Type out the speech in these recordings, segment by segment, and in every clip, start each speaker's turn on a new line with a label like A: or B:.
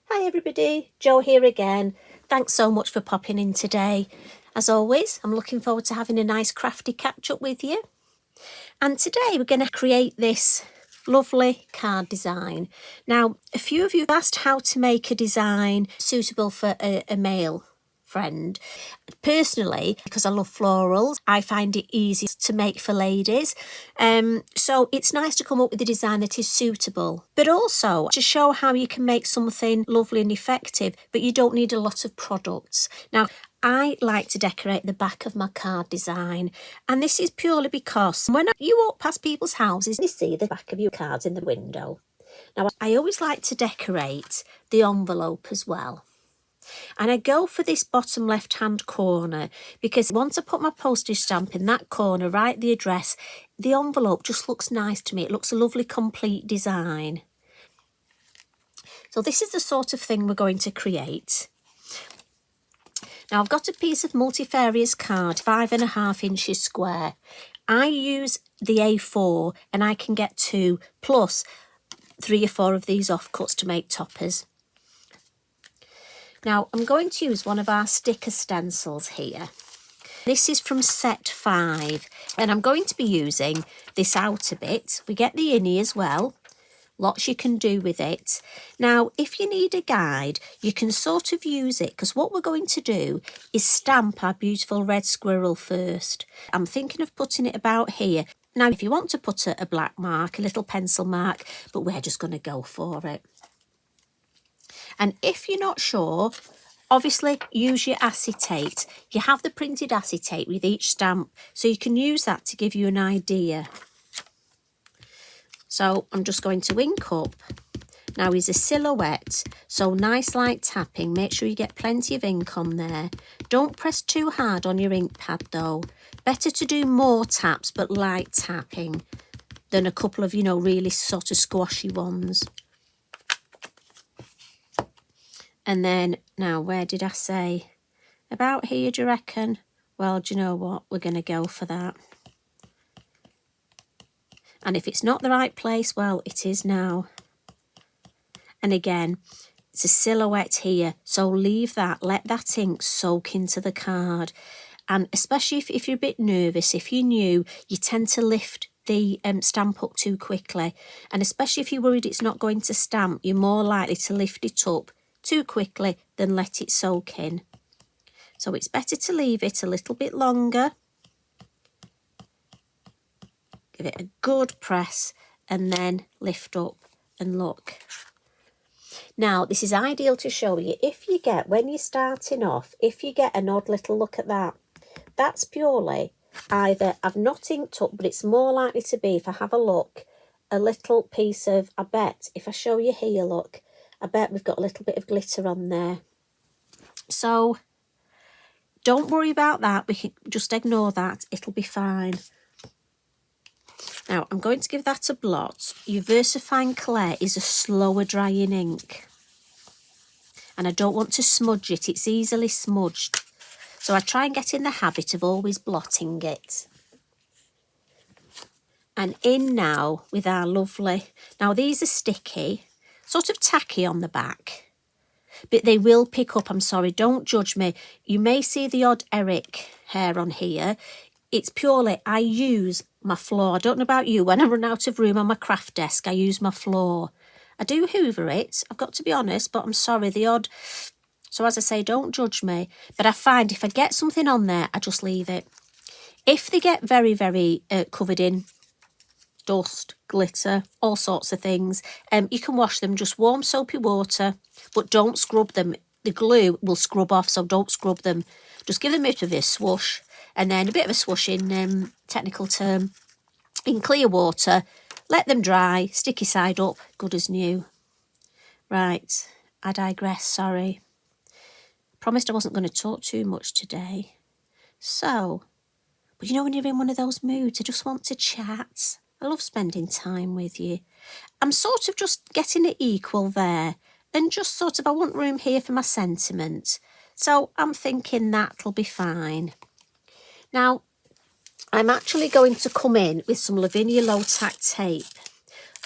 A: Hi everybody, Jo here again. Thanks so much for popping in today. As always, I'm looking forward to having a nice crafty catch up with you. And today we're going to create this lovely card design. Now, a few of you asked how to make a design suitable for a male friend. Personally, because I love florals, I find it easy to make for ladies. So it's nice to come up with a design that is suitable, but also to show how you can make something lovely and effective, but you don't need a lot of products. Now, I like to decorate the back of my card design, and this is purely because when you walk past people's houses, you see the back of your cards in the window. Now, I always like to decorate the envelope as well. And I go for this bottom left-hand corner because once I put my postage stamp in that corner, write the address, the envelope just looks nice to me. It looks a lovely complete design. So this is the sort of thing we're going to create. Now I've got a piece of multifarious card, 5.5 inches square. I use the A4 and I can get 2 plus 3 or 4 of these offcuts to make toppers. Now, I'm going to use one of our sticker stencils here. This is from set 5, and I'm going to be using this outer bit. We get the innie as well. Lots you can do with it. Now, if you need a guide, you can sort of use it, because what we're going to do is stamp our beautiful red squirrel first. I'm thinking of putting it about here. Now, if you want to put a black mark, a little pencil mark, but we're just going to go for it. And if you're not sure, obviously use your acetate. You have the printed acetate with each stamp, so you can use that to give you an idea. So I'm just going to ink up. Now is a silhouette, so nice light tapping. Make sure you get plenty of ink on there. Don't press too hard on your ink pad though. Better to do more taps but light tapping than a couple of, really sort of squashy ones. And then, now, where did I say? About here, do you reckon? Well, do you know what? We're going to go for that. And if it's not the right place, well, it is now. And again, it's a silhouette here, so leave that. Let that ink soak into the card. And especially if you're a bit nervous, if you're new, you tend to lift the stamp up too quickly. And especially if you're worried it's not going to stamp, you're more likely to lift it up too quickly than let it soak in. So it's better to leave it a little bit longer. Give it a good press and then lift up and look. Now this is ideal to show you if you get, when you're starting off, if you get an odd little look at that, that's purely either I've not inked up, but it's more likely to be, if I have a look, a little piece of, I bet, if I show you here, look, I bet we've got a little bit of glitter on there. So don't worry about that. We can just ignore that. It'll be fine. Now I'm going to give that a blot. Your VersaFine Clay is a slower drying ink. And I don't want to smudge it. It's easily smudged. So I try and get in the habit of always blotting it. And in now with our lovely, now these are sticky, sort of tacky on the back, but they will pick up. I'm sorry, don't judge me. You may see the odd Eric hair on here. It's purely, I use my floor. I don't know about you, when I run out of room on my craft desk, I use my floor. I do hoover it, I've got to be honest, but I'm sorry, the odd, so as I say, don't judge me. But I find if I get something on there, I just leave it. If they get very, very covered in dust, glitter, all sorts of things, you can wash them, just warm soapy water, but don't scrub them. The glue will scrub off, so don't scrub them. Just give them a bit of a swoosh, and then a bit of a swoosh in technical term, in clear water, let them dry, sticky side up, good as new. Right, I digress, sorry. Promised I wasn't going to talk too much today. So, but when you're in one of those moods, I just want to chat. I love spending time with you. I'm sort of just getting it equal there, and just sort of, I want room here for my sentiment. So I'm thinking that'll be fine. Now, I'm actually going to come in with some Lavinia low tack tape,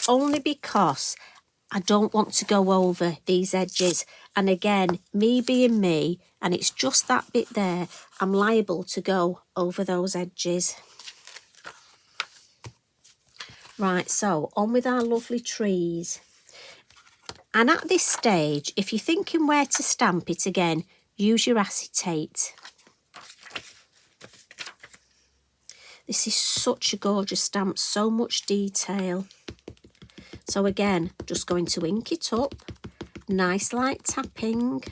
A: only because I don't want to go over these edges. And again, me being me, and it's just that bit there, I'm liable to go over those edges. Right, so on with our lovely trees. And at this stage, if you're thinking where to stamp it again, use your acetate. This is such a gorgeous stamp, so much detail. So again, just going to ink it up, nice light tapping.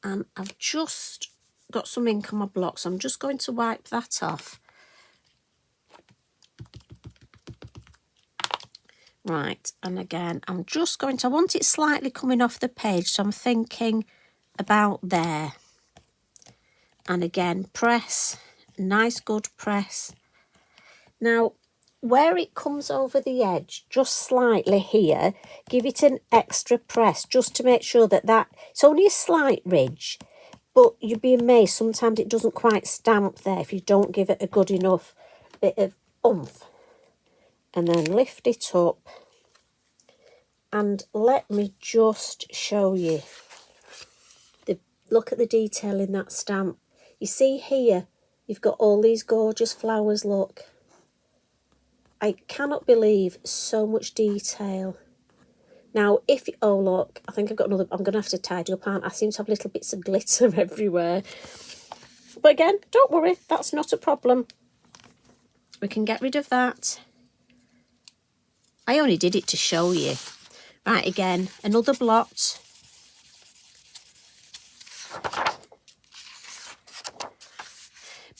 A: And I've just got some ink on my block, so I'm just going to wipe that off. Right, and again, I'm just going to, I want it slightly coming off the page, so I'm thinking about there. And again, press, nice good press. Now, where it comes over the edge, just slightly here, give it an extra press, just to make sure that it's only a slight ridge, but you'd be amazed, sometimes it doesn't quite stamp there if you don't give it a good enough bit of oomph. And then lift it up, and let me just show you. Look at the detail in that stamp. You see here, you've got all these gorgeous flowers, look. I cannot believe so much detail. Now, oh look, I think I've got another, I'm going to have to tidy up, aren't I? I seem to have little bits of glitter everywhere. But again, don't worry, that's not a problem. We can get rid of that. I only did it to show you. Right, again, another blot.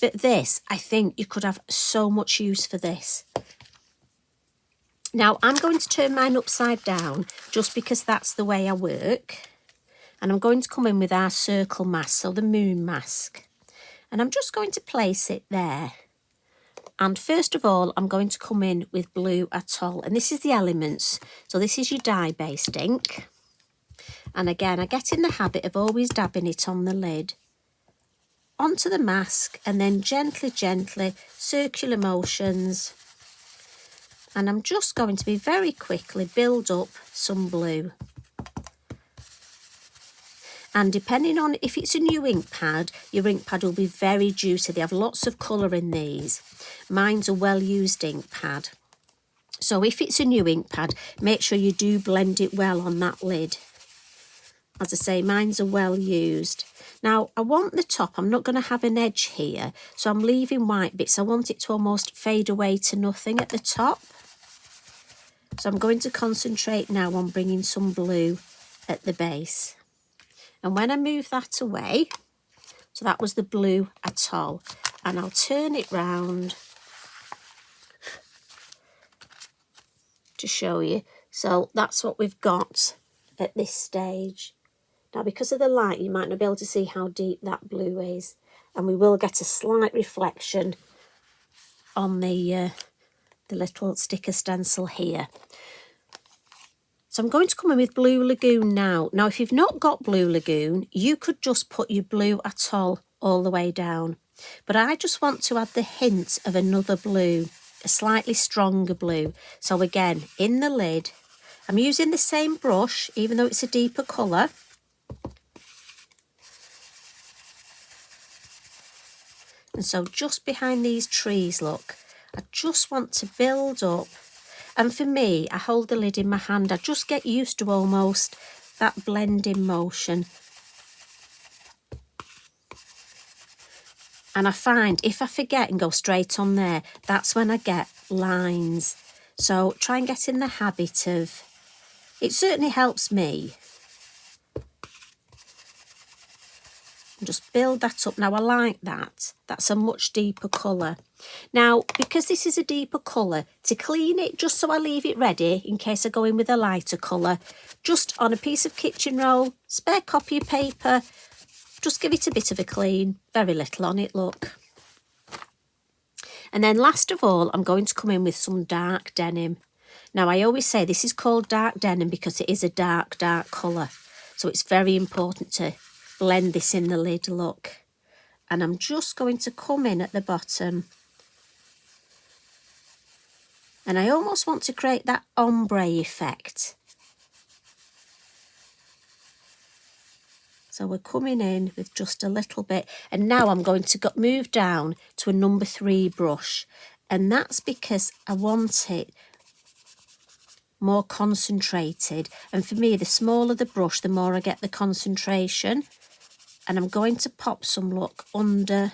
A: But this, I think you could have so much use for this. Now, I'm going to turn mine upside down just because that's the way I work. And I'm going to come in with our circle mask, so the moon mask. And I'm just going to place it there. And first of all, I'm going to come in with blue Atoll. And this is the elements. So this is your dye-based ink. And again, I get in the habit of always dabbing it on the lid, onto the mask, and then gently, gently, circular motions. And I'm just going to be very quickly build up some blue. And depending on if it's a new ink pad, your ink pad will be very juicy. They have lots of colour in these. Mine's a well-used ink pad. So if it's a new ink pad, make sure you do blend it well on that lid. As I say, mine's a well-used. Now, I want the top, I'm not going to have an edge here, so I'm leaving white bits. I want it to almost fade away to nothing at the top. So I'm going to concentrate now on bringing some blue at the base. And when I move that away, so that was the blue Atoll, and I'll turn it round to show you. So that's what we've got at this stage. Now, because of the light, you might not be able to see how deep that blue is, and we will get a slight reflection on the little sticker stencil here. So I'm going to come in with Blue Lagoon now. Now, if you've not got Blue Lagoon, you could just put your blue Atoll all the way down. But I just want to add the hint of another blue, a slightly stronger blue. So again, in the lid, I'm using the same brush, even though it's a deeper colour. And so just behind these trees, look, I just want to build up. And for me, I hold the lid in my hand. I just get used to almost that blending motion. And I find if I forget and go straight on there, that's when I get lines. So try and get in the habit of, it certainly helps me. And just build that up. Now, I like that. That's a much deeper colour. Now, because this is a deeper colour, to clean it, just so I leave it ready in case I go in with a lighter colour, just on a piece of kitchen roll, spare copy of paper, just give it a bit of a clean. Very little on it, look. And then last of all, I'm going to come in with some dark denim. Now, I always say this is called dark denim because it is a dark, dark colour. So it's very important to blend this in the lid, look. And I'm just going to come in at the bottom And I almost want to create that ombre effect. So we're coming in with just a little bit. And now I'm going to move down to a number 3 brush. And that's because I want it more concentrated. And for me, the smaller the brush, the more I get the concentration. And I'm going to pop some, look, under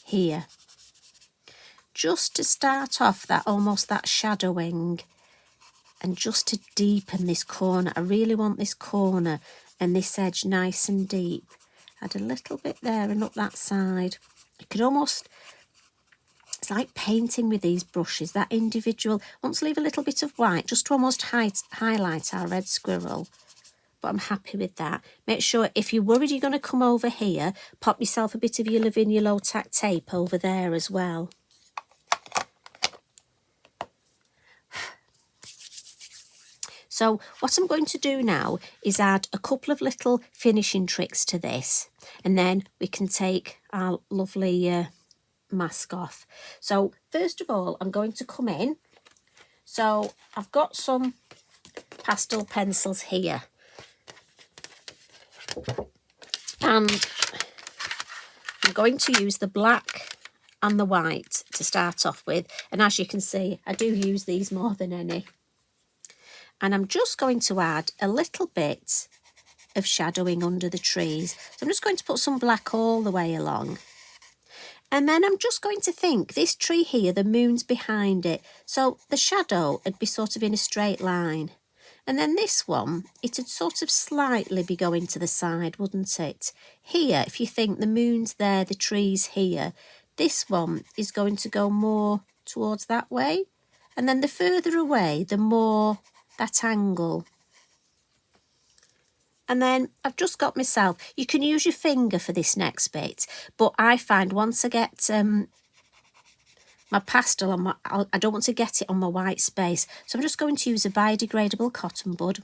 A: here. Just to start off that, almost that shadowing. And just to deepen this corner. I really want this corner and this edge nice and deep. Add a little bit there and up that side. You could almost, it's like painting with these brushes, that individual. I want to leave a little bit of white just to almost highlight our red squirrel. But I'm happy with that. Make sure, if you're worried you're going to come over here, pop yourself a bit of your Lavinia low tack tape over there as well. So what I'm going to do now is add a couple of little finishing tricks to this, and then we can take our lovely mask off. So first of all, I'm going to come in. So I've got some pastel pencils here, and I'm going to use the black and the white to start off with. And as you can see, I do use these more than any. And I'm just going to add a little bit of shadowing under the trees. So I'm just going to put some black all the way along. And then I'm just going to think, this tree here, the moon's behind it. So the shadow would be sort of in a straight line. And then this one, it'd sort of slightly be going to the side, wouldn't it? Here, if you think the moon's there, the tree's here, this one is going to go more towards that way. And then the further away, the more that angle. And then I've just got myself, you can use your finger for this next bit, but I find once I get my pastel on my, I don't want to get it on my white space, so I'm just going to use a biodegradable cotton bud,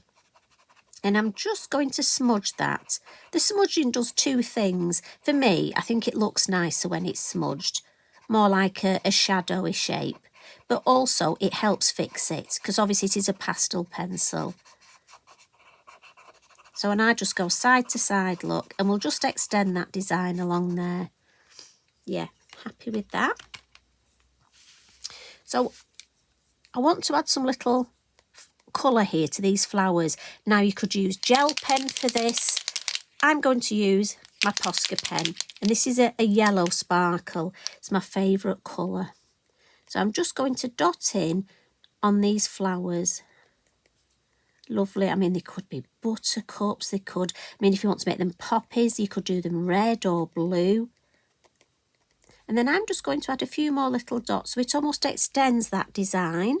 A: and I'm just going to smudge that. The smudging does 2 things. For me, I think it looks nicer when it's smudged, more like a shadowy shape. But also it helps fix it, because obviously it is a pastel pencil. So, and I just go side to side, look, and we'll just extend that design along there. Yeah, happy with that. So I want to add some little colour here to these flowers. Now you could use gel pen for this. I'm going to use my Posca pen, and this is a yellow sparkle. It's my favourite colour. So I'm just going to dot in on these flowers. Lovely. I mean, they could be buttercups. They could, I mean, if you want to make them poppies, you could do them red or blue. And then I'm just going to add a few more little dots, so it almost extends that design.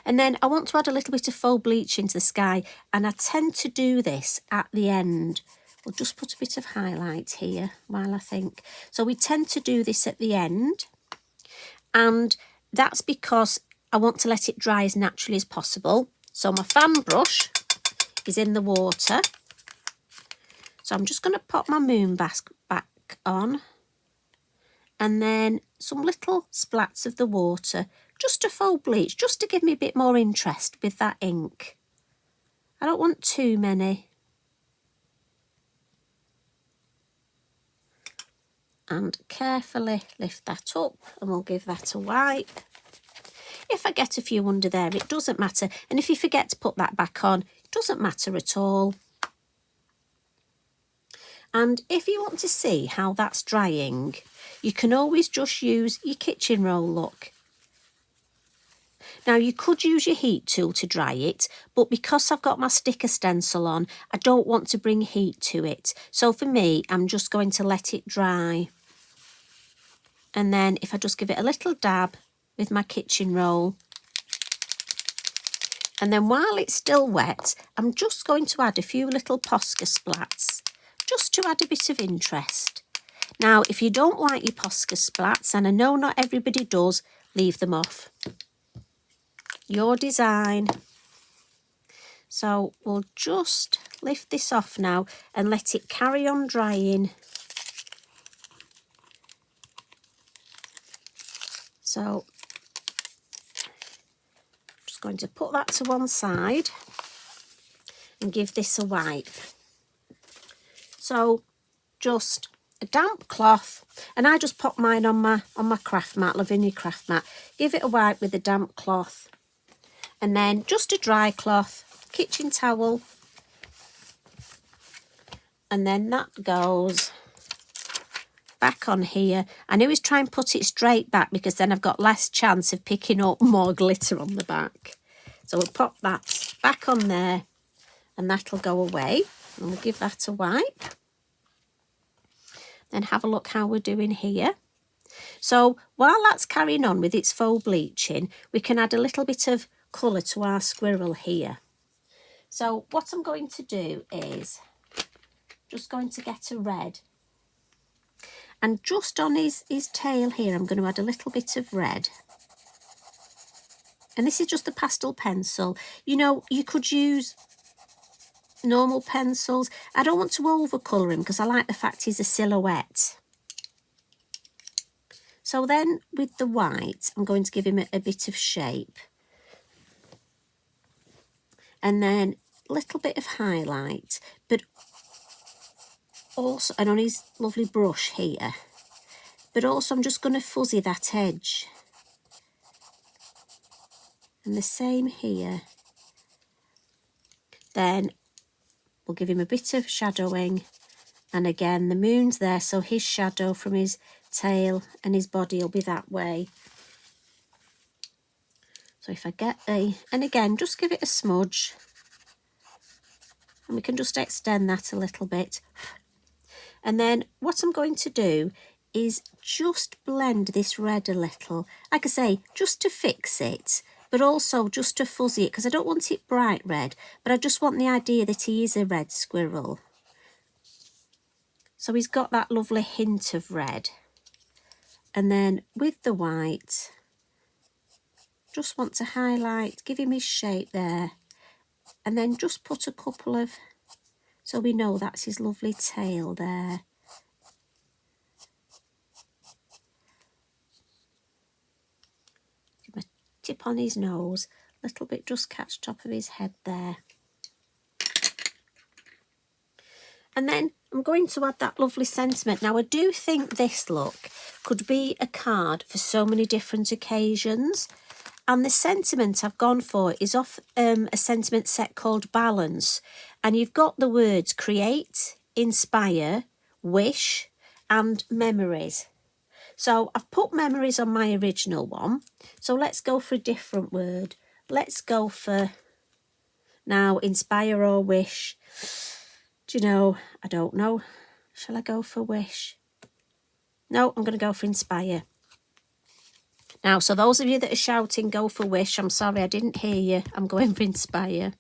A: And then I want to add a little bit of faux bleaching to the sky, and I tend to do this at the end. We'll just put a bit of highlight here while I think. So we tend to do this at the end, and that's because I want to let it dry as naturally as possible. So my fan brush is in the water. So I'm just going to pop my moon mask back on, and then some little splats of the water, just to faux bleach, just to give me a bit more interest with that ink. I don't want too many. And carefully lift that up, and we'll give that a wipe. If I get a few under there, it doesn't matter. And if you forget to put that back on, it doesn't matter at all. And if you want to see how that's drying, you can always just use your kitchen roll, look. Now, you could use your heat tool to dry it, but because I've got my sticker stencil on, I don't want to bring heat to it. So for me, I'm just going to let it dry. And then if I just give it a little dab with my kitchen roll. And then while it's still wet, I'm just going to add a few little Posca splats, just to add a bit of interest. Now, if you don't like your Posca splats, and I know not everybody does, leave them off. Your design. So we'll just lift this off now and let it carry on drying. So I'm just going to put that to one side and give this a wipe. So just a damp cloth, and I just pop mine on my craft mat, Lavinia craft mat. Give it a wipe with a damp cloth, and then just a dry cloth, kitchen towel, and then that goes back on here. I always try and put it straight back because then I've got less chance of picking up more glitter on the back. So we'll pop that back on there, and that'll go away, and we'll give that a wipe. Then have a look how we're doing here. So while that's carrying on with its faux bleaching, we can add a little bit of colour to our squirrel here. So what I'm going to do is just going to get a red, and just on his tail here I'm going to add a little bit of red. And this is just a pastel pencil. You know, you could use normal pencils. I don't want to overcolour him because I like the fact he's a silhouette. So then with the white, I'm going to give him a bit of shape. And then a little bit of highlight, but also, and on his lovely brush here, but also I'm just going to fuzzy that edge. And the same here. Then we'll give him a bit of shadowing, and again the moon's there, so his shadow from his tail and his body will be that way. So if I get and again just give it a smudge, and we can just extend that a little bit. And then what I'm going to do is just blend this red a little, like I say, just to fix it, but also just to fuzzy it, because I don't want it bright red, but I just want the idea that he is a red squirrel. So he's got that lovely hint of red. And then with the white, just want to highlight, give him his shape there, and then just put a couple of, so we know that's his lovely tail there. Give him a tip on his nose, a little bit just catch top of his head there. And then I'm going to add that lovely sentiment. Now I do think this look could be a card for so many different occasions. And the sentiment I've gone for is off a sentiment set called Balance. And you've got the words create, inspire, wish and memories. So I've put memories on my original one. So let's go for a different word. Let's go for now inspire or wish. Do you know, I don't know. Shall I go for wish? No, I'm going to go for inspire. Now, so those of you that are shouting, go for wish, I'm sorry, I didn't hear you. I'm going for inspire.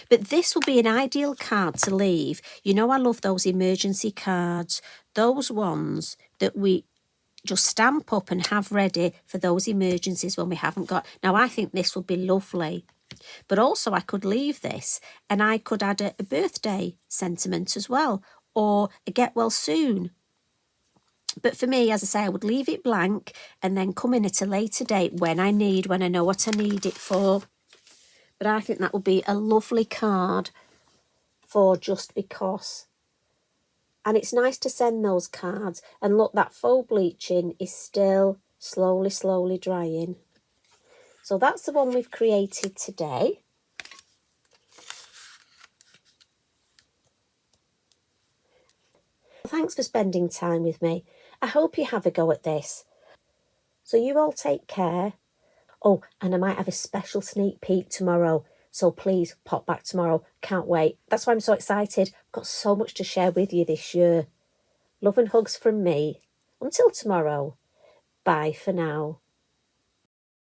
A: But this will be an ideal card to leave. You know, I love those emergency cards. Those ones that we just stamp up and have ready for those emergencies when we haven't got. Now, I think this would be lovely. But also I could leave this and I could add a birthday sentiment as well, or a get well soon. But for me, as I say, I would leave it blank and then come in at a later date when I know what I need it for. But I think that would be a lovely card for just because. And it's nice to send those cards. And look, that faux bleaching is still slowly drying. So that's the one we've created today. Thanks for spending time with me. I hope you have a go at this. So you all take care. Oh, and I might have a special sneak peek tomorrow. So please pop back tomorrow. Can't wait. That's why I'm so excited. I've got so much to share with you this year. Love and hugs from me. Until tomorrow. Bye for now.